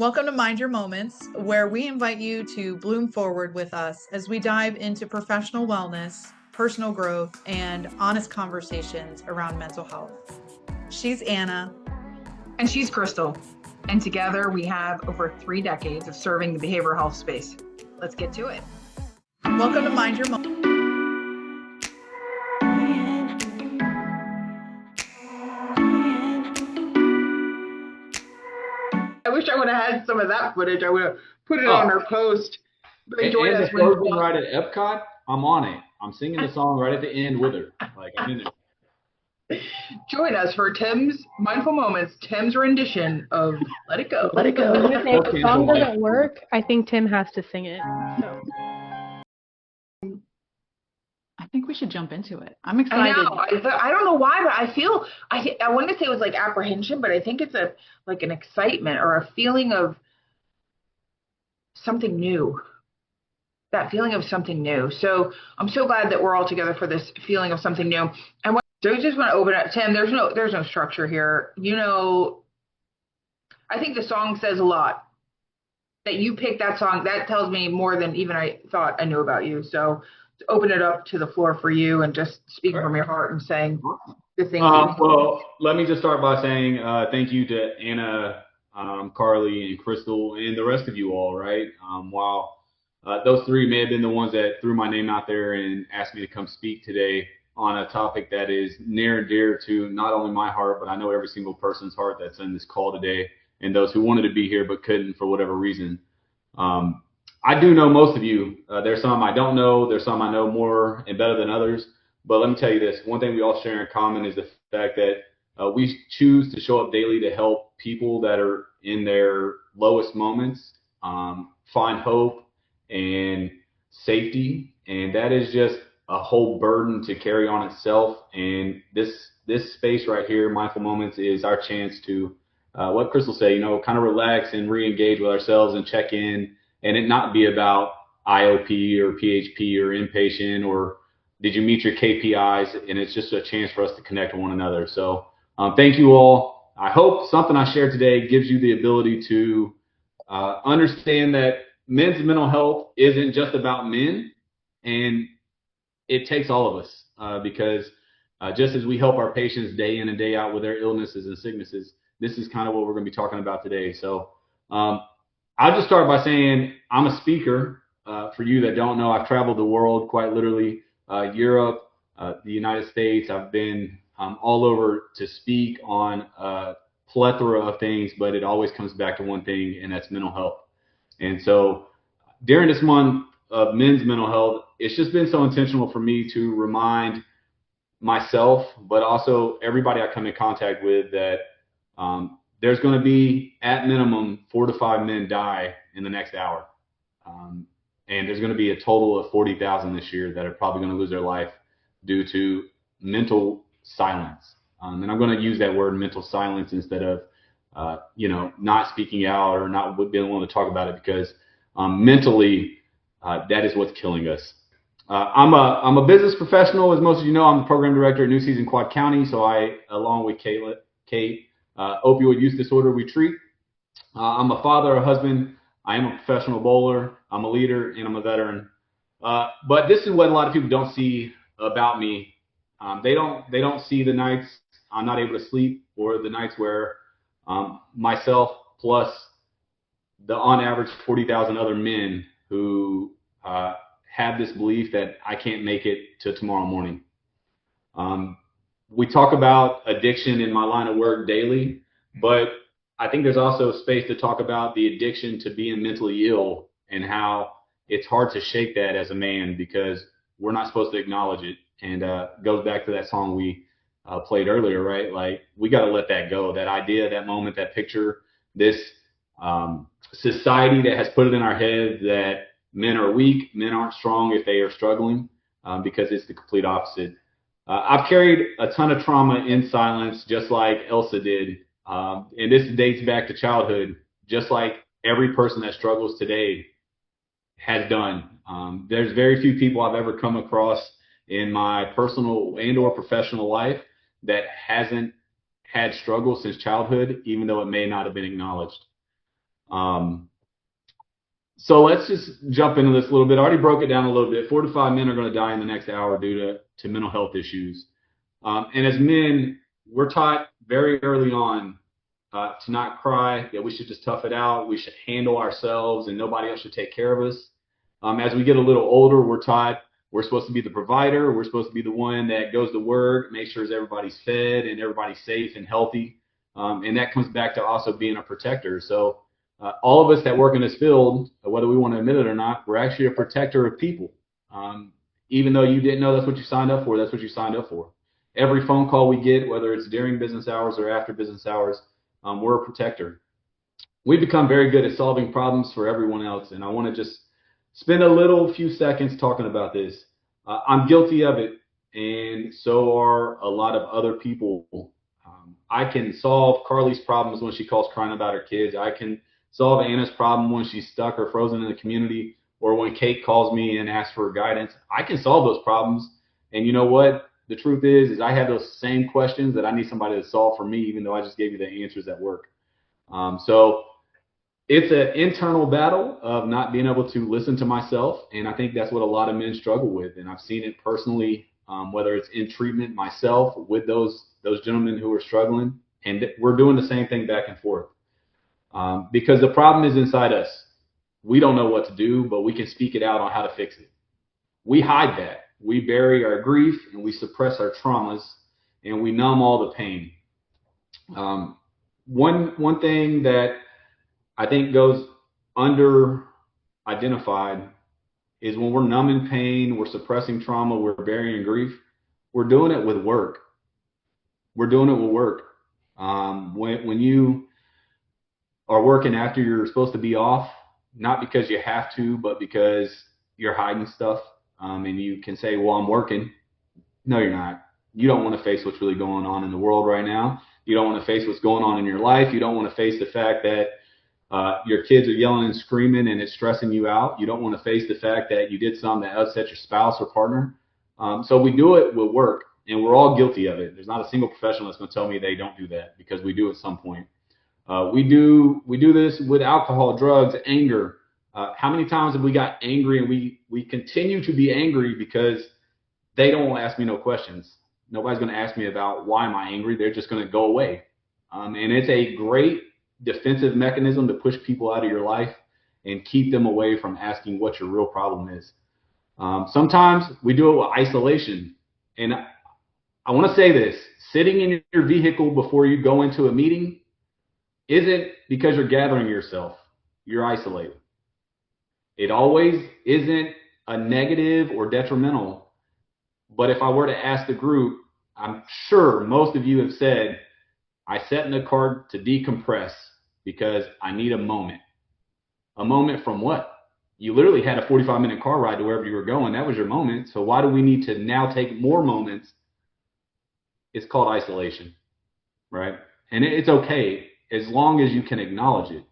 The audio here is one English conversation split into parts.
Welcome to Mind Your Moments, where we invite you to bloom forward with us as we dive into professional wellness, personal growth, and honest conversations around mental health. She's Anna. And she's Crystal. And together we have over 3 decades of serving the behavioral health space. Let's get to it. Welcome to Mind Your Moments. I wish I would have had some of that footage. I would have put it on our post. But and the closing right at Epcot, I'm on it. I'm singing the song right at the end with her. Like, I'm in there. Join us for Tim's Mindful Moments, Tim's rendition of Let It Go. Let It Go. If the song doesn't work, I think Tim has to sing it. So. I think we should jump into it. I'm excited. I know. I don't know why, but I wanted to say it was like apprehension, but I think it's an excitement or a feeling of something new. That feeling of something new. So I'm so glad that we're all together for this feeling of something new. And so I just want to open up, Tim. There's no structure here. You know, I think the song says a lot. That you picked that song, that tells me more than even I thought I knew about you. So to open it up to the floor for you and just speak from your heart and saying the things. Well, let me just start by saying thank you to Anna, Carly, and Crystal, and the rest of you all, right? While those three may have been the ones that threw my name out there and asked me to come speak today on a topic that is near and dear to not only my heart, but I know every single person's heart that's in this call today, and those who wanted to be here but couldn't for whatever reason. I do know most of you. There's some I don't know. There's some I know more and better than others. But let me tell you this. One thing we all share in common is the fact that we choose to show up daily to help people that are in their lowest moments find hope and safety. And that is just a whole burden to carry on itself. And this space right here, Mindful Moments, is our chance to, what Crystal said, kind of relax and re-engage with ourselves and check in. And it not be about IOP or PHP or inpatient or did you meet your KPIs? And it's just a chance for us to connect with one another. So thank you all. I hope something I shared today gives you the ability to understand that men's mental health isn't just about men. And it takes all of us because just as we help our patients day in and day out with their illnesses and sicknesses, this is kind of what we're going to be talking about today. So I'll just start by saying I'm a speaker. For you that don't know, I've traveled the world, quite literally, Europe, the United States. I've been all over to speak on a plethora of things, but it always comes back to one thing, and that's mental health. And so during this month of men's mental health, it's just been so intentional for me to remind myself, but also everybody I come in contact with that there's going to be, at minimum, 4 to 5 men die in the next hour. And there's going to be a total of 40,000 this year that are probably going to lose their life due to mental silence. And I'm going to use that word mental silence instead of, not speaking out or not being willing to talk about it because mentally, that is what's killing us. I'm a business professional. As most of you know, I'm the program director at New Season Quad County. So I, along with Kate, opioid use disorder we treat. I'm a father, a husband. I am a professional bowler. I'm a leader, and I'm a veteran. But this is what a lot of people don't see about me. They don't see the nights I'm not able to sleep or the nights where myself plus the on average 40,000 other men who have this belief that I can't make it to tomorrow morning. We talk about addiction in my line of work daily, but I think there's also space to talk about the addiction to being mentally ill and how it's hard to shake that as a man because we're not supposed to acknowledge it. And goes back to that song we played earlier, right? Like we got to let that go. That idea, that moment, that picture, this society that has put it in our head that men are weak, men aren't strong if they are struggling because it's the complete opposite. I've carried a ton of trauma in silence, just like Elsa did. And this dates back to childhood, just like every person that struggles today has done. There's very few people I've ever come across in my personal and or professional life that hasn't had struggles since childhood, even though it may not have been acknowledged. So let's just jump into this a little bit. I already broke it down a little bit. 4 to 5 men are going to die in the next hour due to mental health issues. And as men, we're taught very early on to not cry, that we should just tough it out. We should handle ourselves and nobody else should take care of us. As we get a little older, we're taught we're supposed to be the provider. We're supposed to be the one that goes to work, makes sure everybody's fed and everybody's safe and healthy. And that comes back to also being a protector. So all of us that work in this field, whether we want to admit it or not, we're actually a protector of people. Even though you didn't know that's what you signed up for, that's what you signed up for. Every phone call we get, whether it's during business hours or after business hours, we're a protector. We've become very good at solving problems for everyone else, and I want to just spend a few seconds talking about this. I'm guilty of it, and so are a lot of other people. I can solve Carly's problems when she calls crying about her kids. I can solve Anna's problem when she's stuck or frozen in the community, or when Kate calls me and asks for guidance. I can solve those problems, and you know what? The truth is I have those same questions that I need somebody to solve for me, even though I just gave you the answers at work. So it's an internal battle of not being able to listen to myself, and I think that's what a lot of men struggle with. And I've seen it personally, whether it's in treatment myself with those gentlemen who are struggling, and we're doing the same thing back and forth. Because the problem is inside us. We don't know what to do, but we can speak it out on how to fix it. We hide that. We bury our grief and we suppress our traumas and we numb all the pain. One thing that I think goes under identified is when we're numbing pain, we're suppressing trauma, we're burying grief, we're doing it with work. We're doing it with work. When you are working after you're supposed to be off, not because you have to, but because you're hiding stuff, and you can say, well, I'm working. No, you're not. You don't want to face what's really going on in the world right now. You don't want to face what's going on in your life. You don't want to face the fact that your kids are yelling and screaming and it's stressing you out. You don't want to face the fact that you did something that upset your spouse or partner. So we do it with work, and we're all guilty of it. There's not a single professional that's going to tell me they don't do that, because we do at some point. We do this with alcohol, drugs, anger. How many times have we got angry and we continue to be angry because they don't want to ask me no questions. Nobody's going to ask me about why am I angry. They're just going to go away. And it's a great defensive mechanism to push people out of your life and keep them away from asking what your real problem is. Sometimes we do it with isolation. And I want to say this: sitting in your vehicle before you go into a meeting isn't because you're gathering yourself. You're isolated. It always isn't a negative or detrimental. But if I were to ask the group, I'm sure most of you have said, I sat in the car to decompress because I need a moment. A moment from what? You literally had a 45-minute car ride to wherever you were going. That was your moment. So why do we need to now take more moments? It's called isolation, right? And it's okay as long as you can acknowledge it.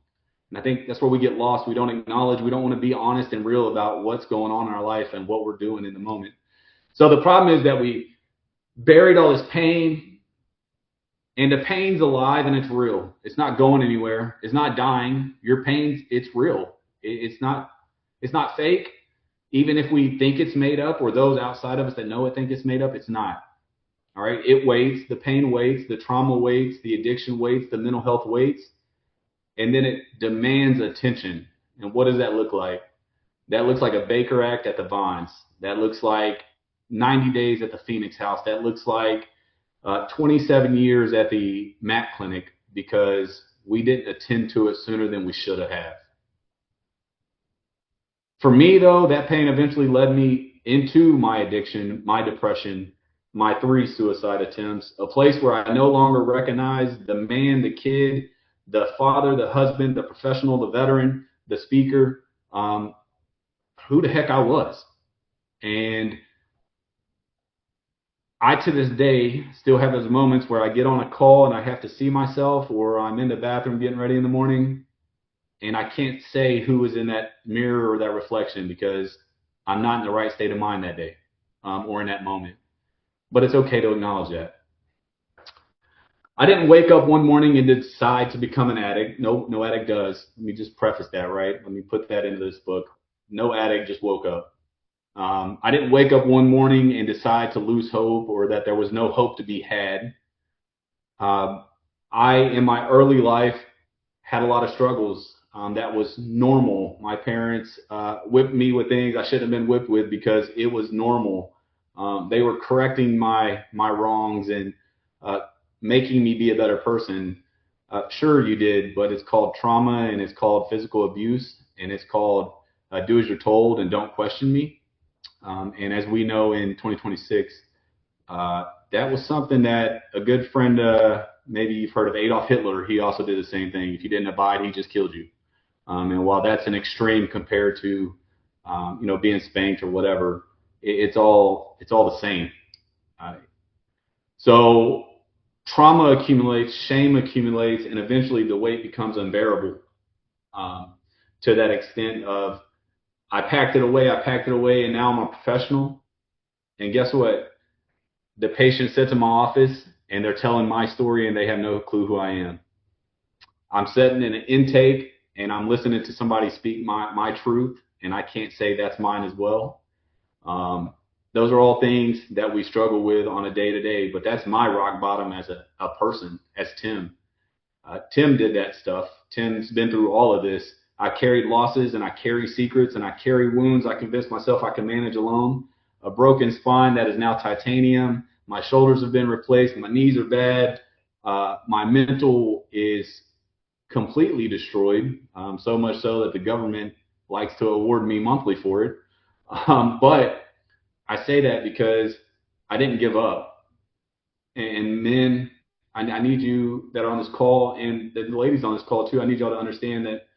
And I think that's where we get lost. We don't acknowledge, we don't want to be honest and real about what's going on in our life and what we're doing in the moment. So the problem is that we buried all this pain, and the pain's alive and it's real. It's not going anywhere. It's not dying. Your pain, it's real. It's not fake. Even if we think it's made up, or those outside of us that know it think it's made up, it's not. All right. It waits. The pain waits. The trauma waits. The addiction waits. The mental health waits. And then it demands attention. And what does that look like? That looks like a Baker Act at the Vines. That looks like 90 days at the Phoenix House. That looks like 27 years at the Mac Clinic, because we didn't attend to it sooner than we should have. For me, though, that pain eventually led me into my addiction, my depression, my 3 suicide attempts, a place where I no longer recognize the man, the kid, the father, the husband, the professional, the veteran, the speaker, who the heck I was. And I, to this day, still have those moments where I get on a call and I have to see myself, or I'm in the bathroom getting ready in the morning, and I can't say who was in that mirror or that reflection because I'm not in the right state of mind that day, or in that moment. But it's okay to acknowledge that. I didn't wake up one morning and decide to become an addict. No addict does. Let me just preface that, right? Let me put that into this book. No addict just woke up. I didn't wake up one morning and decide to lose hope or that there was no hope to be had. Uh, I, in my early life, had a lot of struggles. That was normal. My parents whipped me with things I shouldn't have been whipped with because it was normal. They were correcting my wrongs and making me be a better person. Sure, you did, but it's called trauma and it's called physical abuse and it's called do as you're told and don't question me. And as we know in 2026, that was something that a good friend, maybe you've heard of Adolf Hitler, he also did the same thing. If you didn't abide, he just killed you. And while that's an extreme compared to, being spanked or whatever, it's all the same. Uh, so trauma accumulates, shame accumulates, and eventually the weight becomes unbearable to that extent of I packed it away, and now I'm a professional. And guess what? The patient sits in my office and they're telling my story and they have no clue who I am. I'm sitting in an intake and I'm listening to somebody speak my truth and I can't say that's mine as well. Those are all things that we struggle with on a day to day, but that's my rock bottom as a person, as Tim. Tim did that stuff. Tim's been through all of this. I carried losses and I carry secrets and I carry wounds I convinced myself I could manage alone. A broken spine that is now titanium. My shoulders have been replaced. My knees are bad. My mental is completely destroyed, so much so that the government likes to award me monthly for it. But I say that because I didn't give up. And men, I need you that are on this call and the ladies on this call too, I need y'all to understand that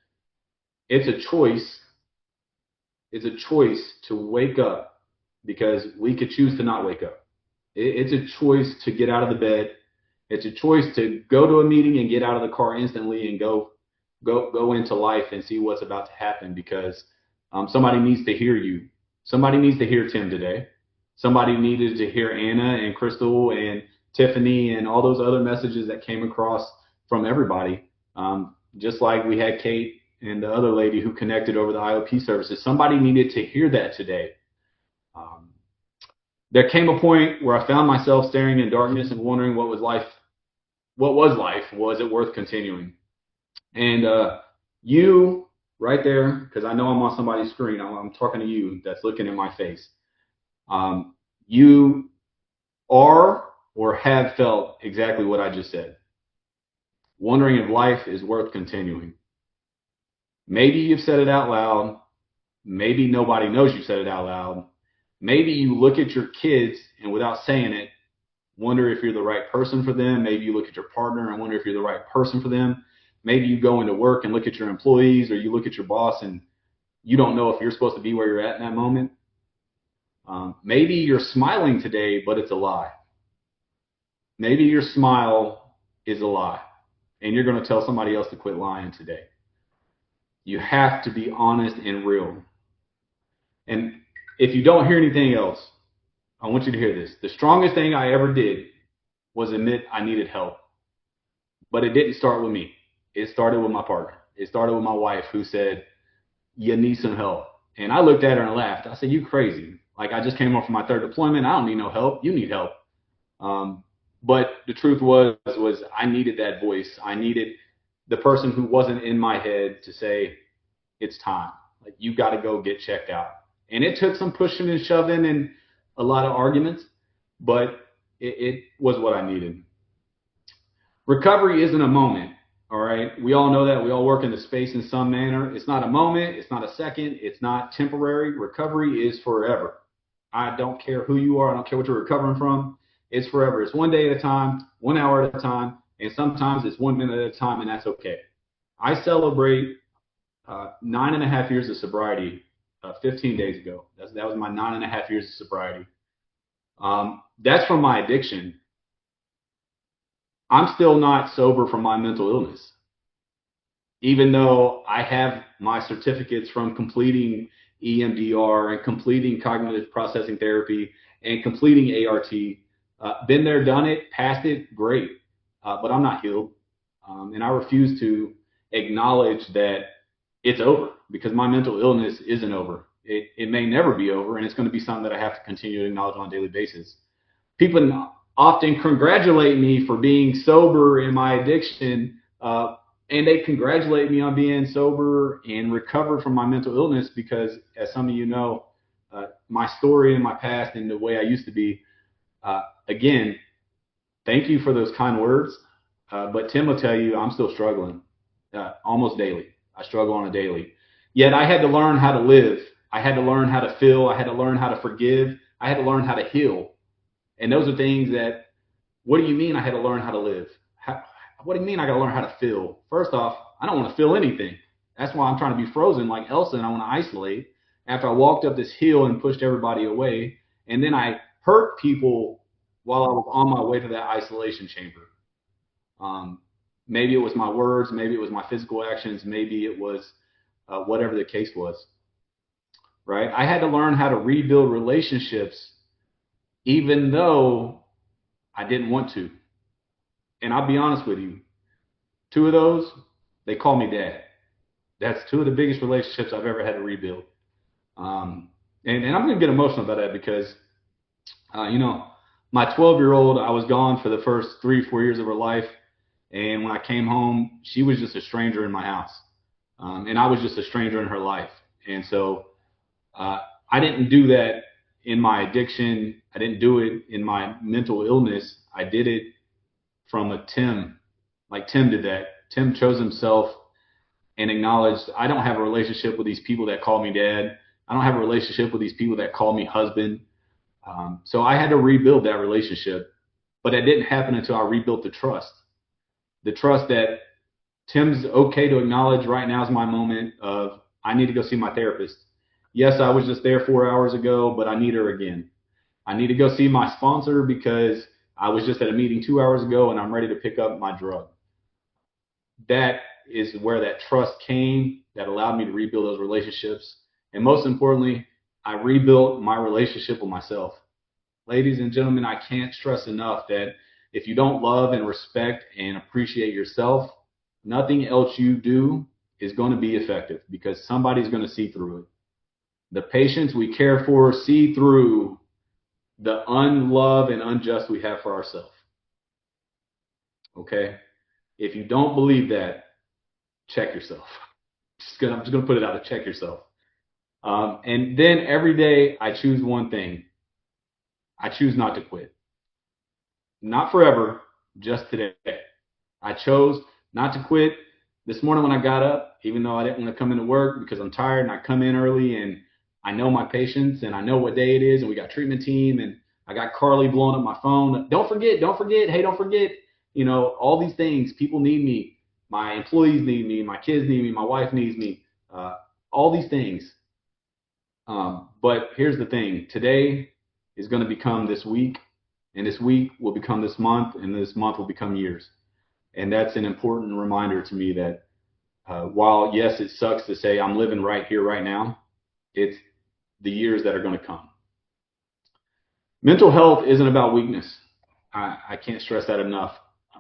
it's a choice. It's a choice to wake up because we could choose to not wake up. It's a choice to get out of the bed. It's a choice to go to a meeting and get out of the car instantly and go into life and see what's about to happen because somebody needs to hear you. Somebody needs to hear Tim today. Somebody needed to hear Anna and Crystal and Tiffany and all those other messages that came across from everybody. Just like we had Kate and the other lady who connected over the IOP services. Somebody needed to hear that today. There came a point where I found myself staring in darkness and wondering what was life? Was it worth continuing? And you right there, because I know I'm on somebody's screen, I'm talking to you that's looking in my face. You are or have felt exactly what I just said. Wondering if life is worth continuing. Maybe you've said it out loud. Maybe nobody knows you said it out loud. Maybe you look at your kids and without saying it, wonder if you're the right person for them. Maybe you look at your partner and wonder if you're the right person for them. Maybe you go into work and look at your employees or you look at your boss and you don't know if you're supposed to be where you're at in that moment. Maybe you're smiling today, but it's a lie. Maybe your smile is a lie and you're going to tell somebody else to quit lying today. You have to be honest and real. And if you don't hear anything else, I want you to hear this. The strongest thing I ever did was admit I needed help. But it didn't start with me. It started with my partner. It started with my wife who said, you need some help. And I looked at her and laughed. I said, you crazy. Like I just came home from my third deployment. I don't need no help. You need help. But the truth was I needed that voice. I needed the person who wasn't in my head to say, it's time. Like you got to go get checked out. And it took some pushing and shoving and a lot of arguments, but it was what I needed. Recovery isn't a moment, all right? We all know that. We all work in the space in some manner. It's not a moment. It's not a second. It's not temporary. Recovery is forever. I don't care who you are. I don't care what you're recovering from. It's forever. It's 1 day at a time, 1 hour at a time, and sometimes it's 1 minute at a time, and that's okay. I celebrate 9.5 years of sobriety 15 days ago. That was my 9.5 years of sobriety. That's from my addiction. I'm still not sober from my mental illness. Even though I have my certificates from completing EMDR and completing cognitive processing therapy and completing ART, been there, done it, passed it, great. but I'm not healed. And I refuse to acknowledge that it's over because my mental illness isn't over. It may never be over, and it's going to be something that I have to continue to acknowledge on a daily basis. People often congratulate me for being sober in my addiction, and they congratulate me on being sober and recovered from my mental illness because, as some of you know, my story and my past and the way I used to be, again, thank you for those kind words. But Tim will tell you I'm still struggling almost daily. I struggle on a daily. Yet I had to learn how to live. I had to learn how to feel. I had to learn how to forgive. I had to learn how to heal. And those are things that, what do you mean I had to learn how to live? What do you mean I got to learn how to feel? First off, I don't want to feel anything. That's why I'm trying to be frozen like Elsa and I want to isolate after I walked up this hill and pushed everybody away. And then I hurt people while I was on my way to that isolation chamber. Maybe it was my words, maybe it was my physical actions, maybe it was whatever the case was, right? I had to learn how to rebuild relationships even though I didn't want to. And I'll be honest with you, two of those, they call me dad. That's two of the biggest relationships I've ever had to rebuild. And I'm going to get emotional about that because, my 12-year-old, I was gone for the first 3-4 years of her life. And when I came home, she was just a stranger in my house. And I was just a stranger in her life. And so I didn't do that in my addiction. I didn't do it in my mental illness. I did it from a Tim. Like Tim did that. Tim chose himself and acknowledged, I don't have a relationship with these people that call me dad. I don't have a relationship with these people that call me husband. So I had to rebuild that relationship. But that didn't happen until I rebuilt the trust. The trust that Tim's okay to acknowledge right now is my moment of I need to go see my therapist. Yes, I was just there 4 hours ago, but I need her again. I need to go see my sponsor because I was just at a meeting 2 hours ago and I'm ready to pick up my drug. That is where that trust came that allowed me to rebuild those relationships. And most importantly, I rebuilt my relationship with myself. Ladies and gentlemen, I can't stress enough that if you don't love and respect and appreciate yourself, nothing else you do is going to be effective because somebody's going to see through it. The patients we care for see through the unlove and unjust we have for ourselves. Okay? If you don't believe that, check yourself. I'm just going to put it out there, check yourself. And then every day I choose one thing. I choose not to quit. Not forever, just today. I chose not to quit. This morning when I got up, even though I didn't want to come into work because I'm tired and I come in early and I know my patients and I know what day it is and we got treatment team and I got Carly blowing up my phone. Don't forget. Hey, don't forget. All these things. People need me. My employees need me. My kids need me. My wife needs me. All these things. But here's the thing. Today is going to become this week. And this week will become this month, and this month will become years. And that's an important reminder to me that while, yes, it sucks to say I'm living right here, right now, it's the years that are going to come. Mental health isn't about weakness. I can't stress that enough.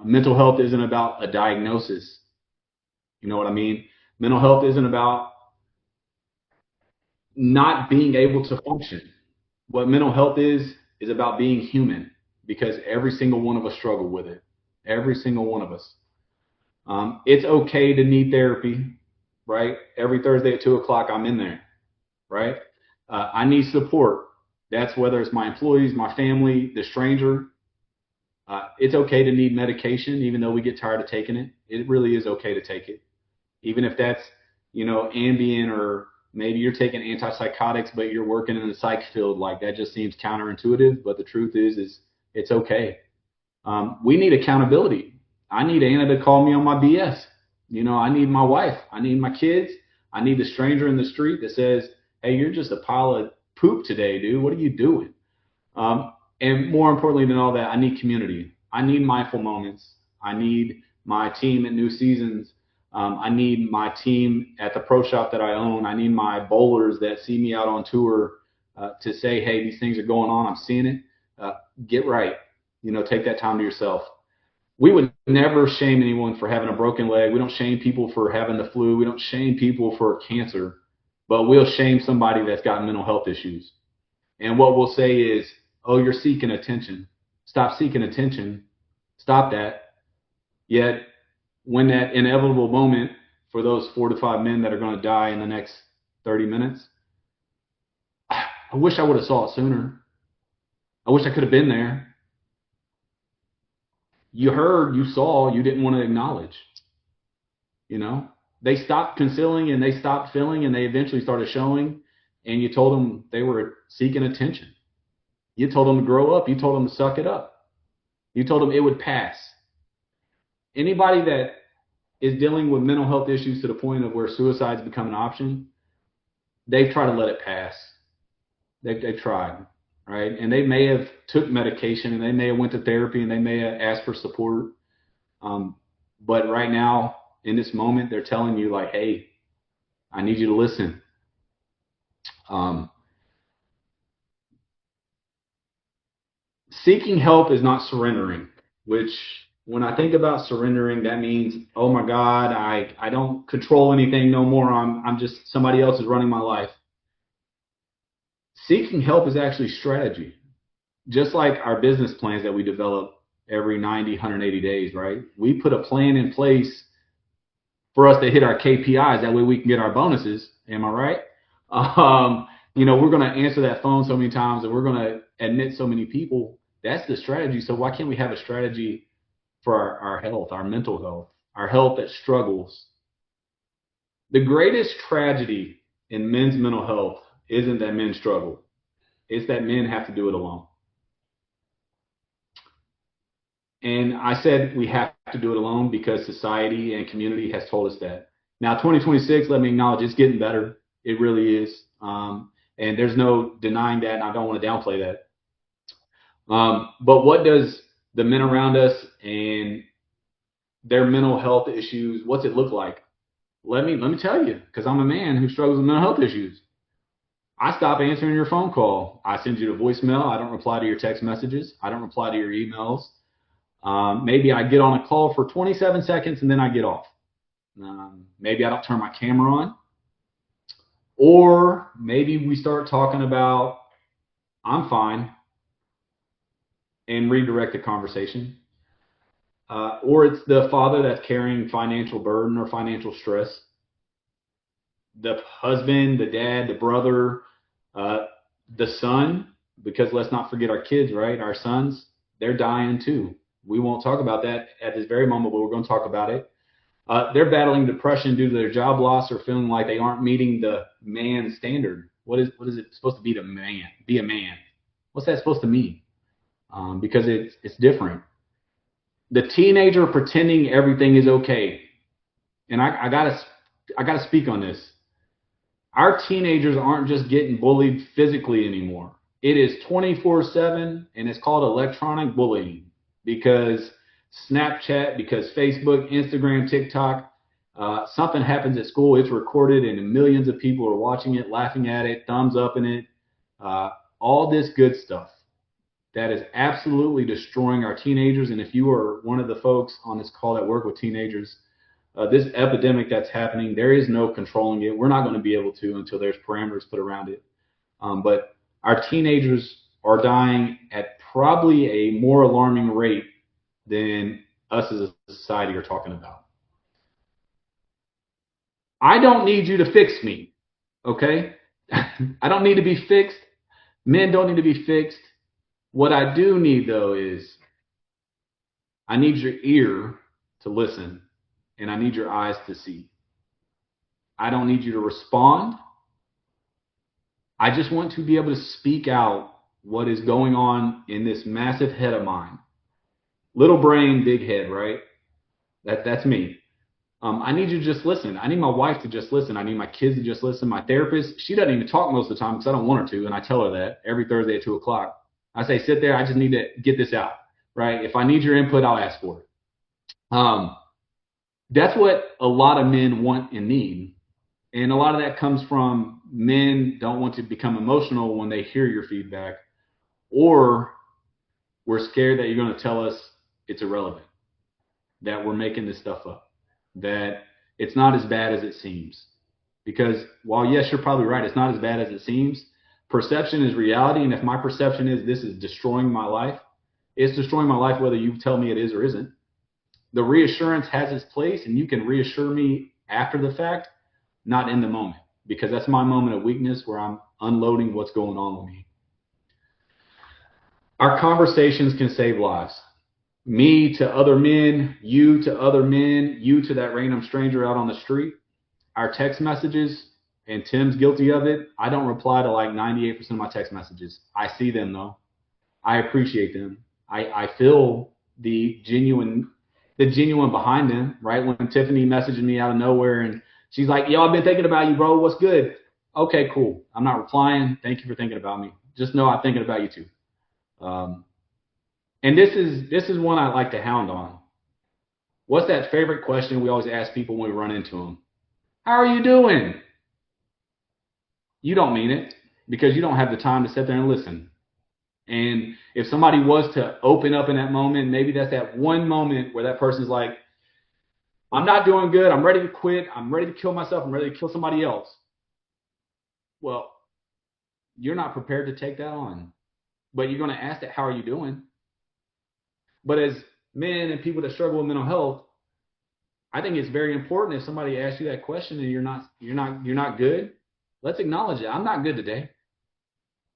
Mental health isn't about a diagnosis. You know what I mean? Mental health isn't about not being able to function. What mental health is about being human. Because every single one of us struggle with it. Every single one of us. It's okay to need therapy, right? Every Thursday at 2 o'clock, I'm in there, right? I need support. That's whether it's my employees, my family, the stranger. It's okay to need medication, even though we get tired of taking it. It really is okay to take it. Even if that's, Ambien or maybe you're taking antipsychotics, but you're working in the psych field. Like that just seems counterintuitive. But the truth is it's okay. We need accountability. I need Anna to call me on my BS. I need my wife. I need my kids. I need the stranger in the street that says, hey, you're just a pile of poop today, dude. What are you doing? And more importantly than all that, I need community. I need mindful moments. I need my team at New Seasons. I need my team at the pro shop that I own. I need my bowlers that see me out on tour to say, hey, these things are going on. I'm seeing it. Get right. Take that time to yourself. We would never shame anyone for having a broken leg. We don't shame people for having the flu. We don't shame people for cancer, but we'll shame somebody that's got mental health issues. And what we'll say is, oh, you're seeking attention. Stop seeking attention. Stop that. Yet, when that inevitable moment for those 4 to 5 men that are going to die in the next 30 minutes, I wish I would have saw it sooner. I wish I could have been there. You heard, you saw, you didn't want to acknowledge. You know, they stopped concealing and they stopped feeling and they eventually started showing. And you told them they were seeking attention. You told them to grow up. You told them to suck it up. You told them it would pass. Anybody that is dealing with mental health issues to the point of where suicide's become an option, they've tried to let it pass. They've tried, right? And they may have took medication and they may have went to therapy and they may have asked for support. But right now, in this moment, they're telling you like, hey, I need you to listen. Seeking help is not surrendering, which when I think about surrendering, that means, oh my God, I don't control anything no more. I'm just somebody else is running my life. Seeking help is actually strategy. Just like our business plans that we develop every 90, 180 days, right? We put a plan in place for us to hit our KPIs. That way we can get our bonuses. Am I right? We're going to answer that phone so many times and we're going to admit so many people. That's the strategy. So why can't we have a strategy for our health, our mental health, our health that struggles? The greatest tragedy in men's mental health isn't that men struggle. It's that men have to do it alone. And I said we have to do it alone because society and community has told us that. Now, 2026, let me acknowledge it's getting better. It really is. And there's no denying that, and I don't want to downplay that. But what does the men around us and their mental health issues, what's it look like? Let me tell you, because I'm a man who struggles with mental health issues. I stop answering your phone call. I send you a voicemail. I don't reply to your text messages. I don't reply to your emails. Maybe I get on a call for 27 seconds and then I get off. Maybe I don't turn my camera on. Or maybe we start talking about, I'm fine, and redirect the conversation. Or it's the father that's carrying financial burden or financial stress. The husband, the dad, the brother, the son, because let's not forget our kids, right? Our sons, they're dying too. We won't talk about that at this very moment, but we're going to talk about it. They're battling depression due to their job loss or feeling like they aren't meeting the man standard. What is it supposed to be to be a man? What's that supposed to mean? Because it's different. The teenager pretending everything is okay. And I gotta speak on this. Our teenagers aren't just getting bullied physically anymore. It is 24/7, and it's called electronic bullying because Snapchat, because Facebook, Instagram, TikTok, something happens at school, it's recorded, and millions of people are watching it, laughing at it, thumbs up in it, all this good stuff that is absolutely destroying our teenagers. And if you are one of the folks on this call that work with teenagers, this epidemic that's happening, there is no controlling it. We're not going to be able to until there's parameters put around it. But our teenagers are dying at probably a more alarming rate than us as a society are talking about. I don't need you to fix me, okay? I don't need to be fixed. Men don't need to be fixed. What I do need, though, is I need your ear to listen, and I need your eyes to see. I don't need you to respond. I just want to be able to speak out what is going on in this massive head of mine. Little brain, big head, right? That's me. I need you to just listen. I need my wife to just listen. I need my kids to just listen. My therapist, she doesn't even talk most of the time because I don't want her to, and I tell her that every Thursday at 2 o'clock. I say, sit there. I just need to get this out, right? If I need your input, I'll ask for it. That's what a lot of men want and need. And a lot of that comes from men don't want to become emotional when they hear your feedback, or we're scared that you're going to tell us it's irrelevant. that we're making this stuff up, that it's not as bad as it seems. Because while, yes, you're probably right, it's not as bad as it seems, perception is reality. And if my perception is this is destroying my life, it's destroying my life whether you tell me it is or isn't. The reassurance has its place, and you can reassure me after the fact, not in the moment, because that's my moment of weakness where I'm unloading what's going on with me. Our conversations can save lives. Me to other men, you to other men, you to that random stranger out on the street. Our text messages, and Tim's guilty of it, I don't reply to like 98% of my text messages. I see them though. I appreciate them. I feel the genuine behind them, right? When Tiffany messages me out of nowhere and she's like, yo, I've been thinking about you, bro. What's good? Okay, cool. I'm not replying. Thank you for thinking about me. Just know I'm thinking about you too. And this is one I like to hound on. What's that favorite question we always ask people when we run into them? How are you doing? You don't mean it because you don't have the time to sit there and listen. And if somebody was to open up in that moment, maybe that's that one moment where that person's like, I'm not doing good. I'm ready to quit. I'm ready to kill myself. I'm ready to kill somebody else. Well, you're not prepared to take that on. But you're going to ask that, how are you doing? But as men and people that struggle with mental health, I think it's very important if somebody asks you that question and you're not good, let's acknowledge it. I'm not good today.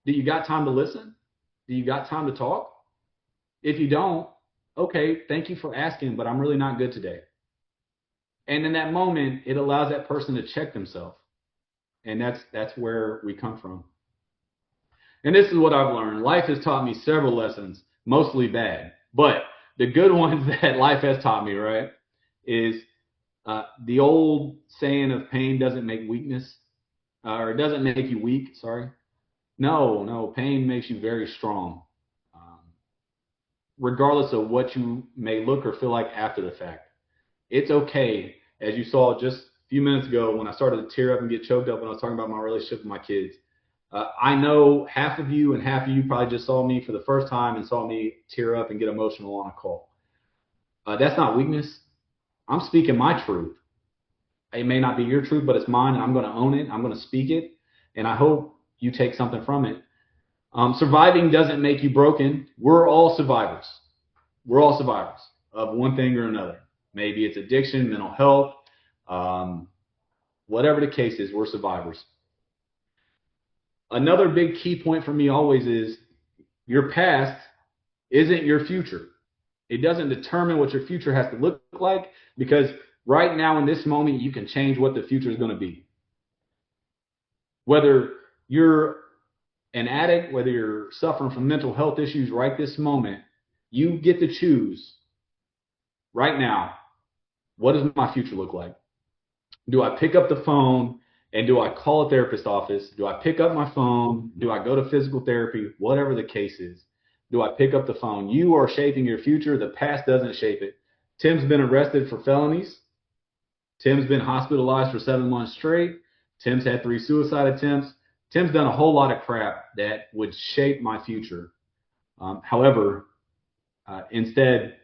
Do you got time to listen? Do you got time to talk? If you don't, okay, thank you for asking, but I'm really not good today. And in that moment, it allows that person to check themselves. And that's where we come from. And this is what I've learned. Life has taught me several lessons, mostly bad. But the good ones that life has taught me, right, is the old saying of pain doesn't make weakness, or it doesn't make you weak, sorry. No, pain makes you very strong, regardless of what you may look or feel like after the fact. It's okay, as you saw just a few minutes ago when I started to tear up and get choked up when I was talking about my relationship with my kids. I know half of you and half of you probably just saw me for the first time and saw me tear up and get emotional on a call. That's not weakness. I'm speaking my truth. It may not be your truth, but it's mine, and I'm going to own it. I'm going to speak it, and I hope you take something from it. Surviving doesn't make you broken. We're all survivors. We're all survivors of one thing or another. Maybe it's addiction, mental health, whatever the case is, we're survivors. Another big key point for me always is your past isn't your future. It doesn't determine what your future has to look like, because right now in this moment, you can change what the future is going to be. Whether you're an addict, whether you're suffering from mental health issues right this moment, you get to choose right now, what does my future look like? Do I pick up the phone and do I call a therapist office? Do I pick up my phone? Do I go to physical therapy? Whatever the case is, do I pick up the phone? You are shaping your future. The past doesn't shape it. Tim's been arrested for felonies. Tim's been hospitalized for 7 months straight. Tim's had 3 suicide attempts. Tim's done a whole lot of crap that would shape my future. However, instead,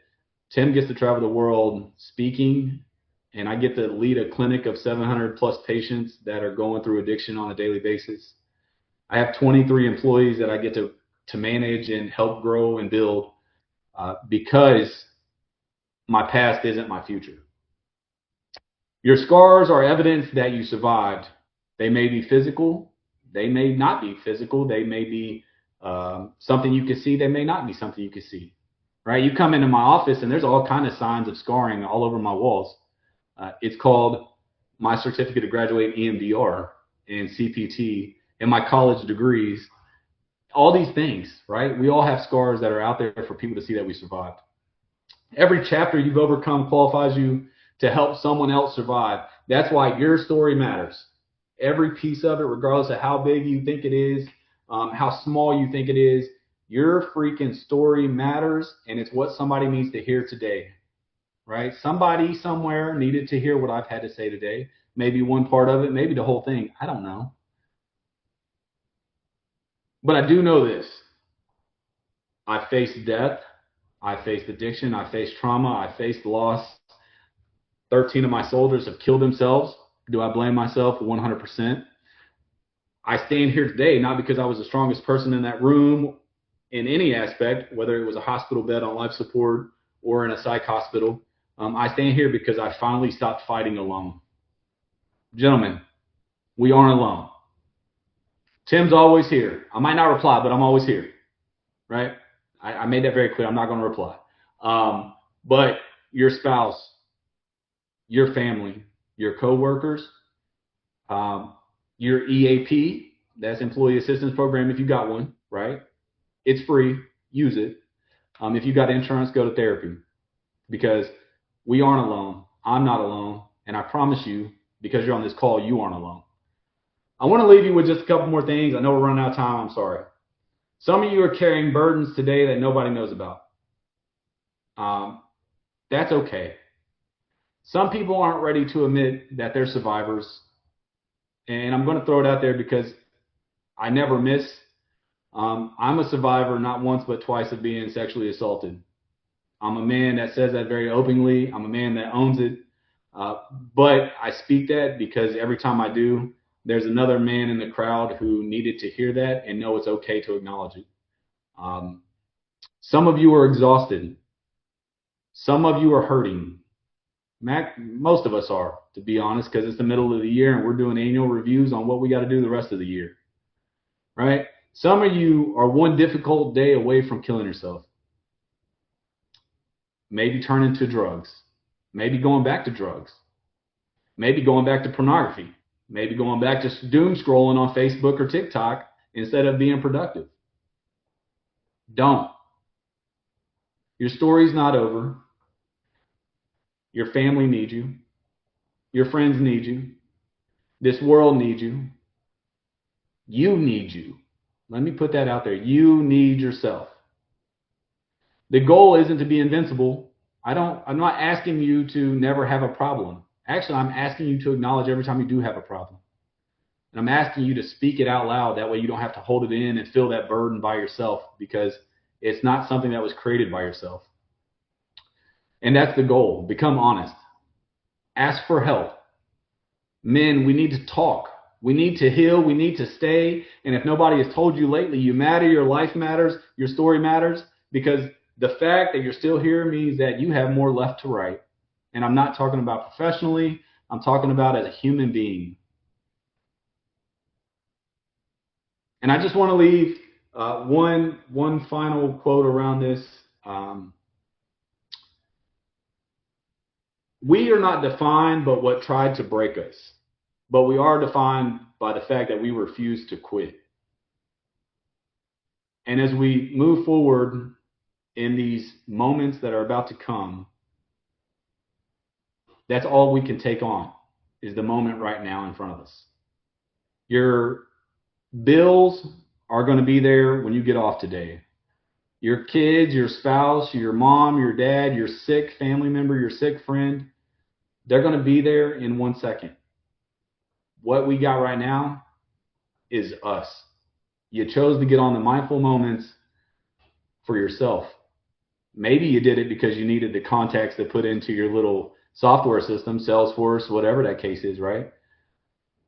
Tim gets to travel the world speaking, and I get to lead a clinic of 700 plus patients that are going through addiction on a daily basis. I have 23 employees that I get to manage and help grow and build because my past isn't my future. Your scars are evidence that you survived. They may be physical. They may not be physical. They may be something you can see. They may not be something you can see. Right? You come into my office and there's all kinds of signs of scarring all over my walls. It's called my certificate to graduate EMDR and CPT and my college degrees. All these things, right? We all have scars that are out there for people to see that we survived. Every chapter you've overcome qualifies you to help someone else survive. That's why your story matters. Every piece of it, regardless of how big you think it is, how small you think it is, your freaking story matters, and it's what somebody needs to hear today, right? Somebody somewhere needed to hear what I've had to say today. Maybe one part of it, maybe the whole thing. I don't know. But I do know this. I faced death. I faced addiction. I faced trauma. I faced loss. 13 of my soldiers have killed themselves. Do I blame myself? 100%. I stand here today not because I was the strongest person in that room in any aspect, whether it was a hospital bed on life support or in a psych hospital. I stand here because I finally stopped fighting alone. Gentlemen, we aren't alone. Tim's always here. I might not reply, but I'm always here, right? I made that very clear. I'm not going to reply. But your spouse, your family, your coworkers, your EAP, that's Employee Assistance Program if you got one, right? It's free. Use it. If you got insurance, go to therapy because we aren't alone. I'm not alone. And I promise you, because you're on this call, you aren't alone. I want to leave you with just a couple more things. I know we're running out of time. I'm sorry. Some of you are carrying burdens today that nobody knows about. That's okay. Some people aren't ready to admit that they're survivors. And I'm going to throw it out there because I never miss. I'm a survivor not once but twice of being sexually assaulted. I'm a man that says that very openly. I'm a man that owns it. But I speak that because every time I do, there's another man in the crowd who needed to hear that and know it's okay to acknowledge it. Some of you are exhausted. Some of you are hurting. Most of us are, to be honest, because it's the middle of the year and we're doing annual reviews on what we got to do the rest of the year, right? Some of you are one difficult day away from killing yourself. Maybe turning to drugs. Maybe going back to drugs. Maybe going back to pornography. Maybe going back to doom scrolling on Facebook or TikTok instead of being productive. Don't. Your story's not over. Your family needs you. Your friends need you. This world needs you. You need you. Let me put that out there. You need yourself. The goal isn't to be invincible. I'm not asking you to never have a problem. Actually, I'm asking you to acknowledge every time you do have a problem. And I'm asking you to speak it out loud. That way you don't have to hold it in and feel that burden by yourself because it's not something that was created by yourself. And that's the goal. Become honest. Ask for help. Men, we need to talk. We need to heal. We need to stay. And if nobody has told you lately, you matter, your life matters, your story matters, because the fact that you're still here means that you have more left to write. And I'm not talking about professionally. I'm talking about as a human being. And I just want to leave one final quote around this. We are not defined by what tried to break us, but we are defined by the fact that we refuse to quit. And as we move forward in these moments that are about to come, that's all we can take on is the moment right now in front of us. Your bills are going to be there when you get off today. Your kids, your spouse, your mom, your dad, your sick family member, your sick friend, they're going to be there in 1 second. What we got right now is us. You chose to get on the mindful moments for yourself. Maybe you did it because you needed the context to put into your little software system, Salesforce, whatever that case is, right?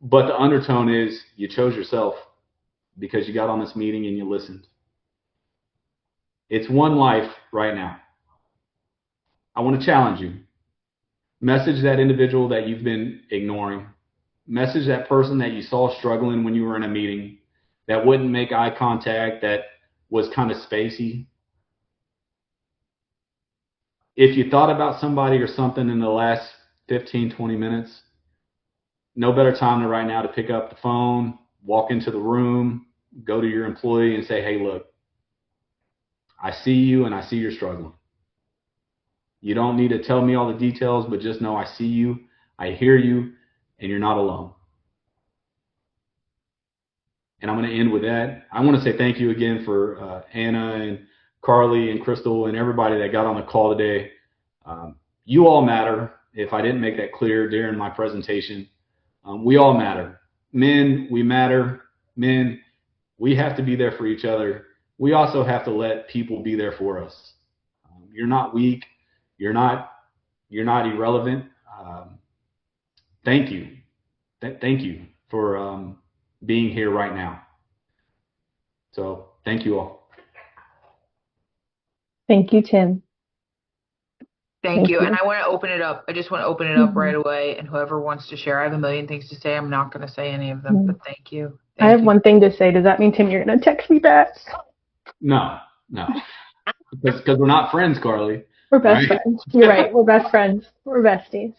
But the undertone is you chose yourself because you got on this meeting and you listened. It's one life right now. I want to challenge you. Message that individual that you've been ignoring. Message that person that you saw struggling when you were in a meeting, that wouldn't make eye contact, that was kind of spacey. If you thought about somebody or something in the last 15, 20 minutes, no better time than right now to pick up the phone, walk into the room, go to your employee and say, hey, look, I see you and I see you're struggling. You don't need to tell me all the details, but just know I see you, I hear you, and you're not alone. And I'm going to end with that. I want to say thank you again for Anna and Carly and Crystal and everybody that got on the call today. You all matter. If I didn't make that clear during my presentation, we all matter. Men, we matter. Men, we have to be there for each other. We also have to let people be there for us. You're not weak. You're not irrelevant. Thank you. Thank you for being here right now. So thank you all. Thank you, Tim. Thank you. And I want to open it up. I just want to open it up right away. And whoever wants to share, I have a million things to say. I'm not going to say any of them, but thank you. I have one thing to say. Does that mean, Tim, you're going to text me back? No. Because we're not friends, Carly. We're best friends. You're right. We're best friends. We're besties.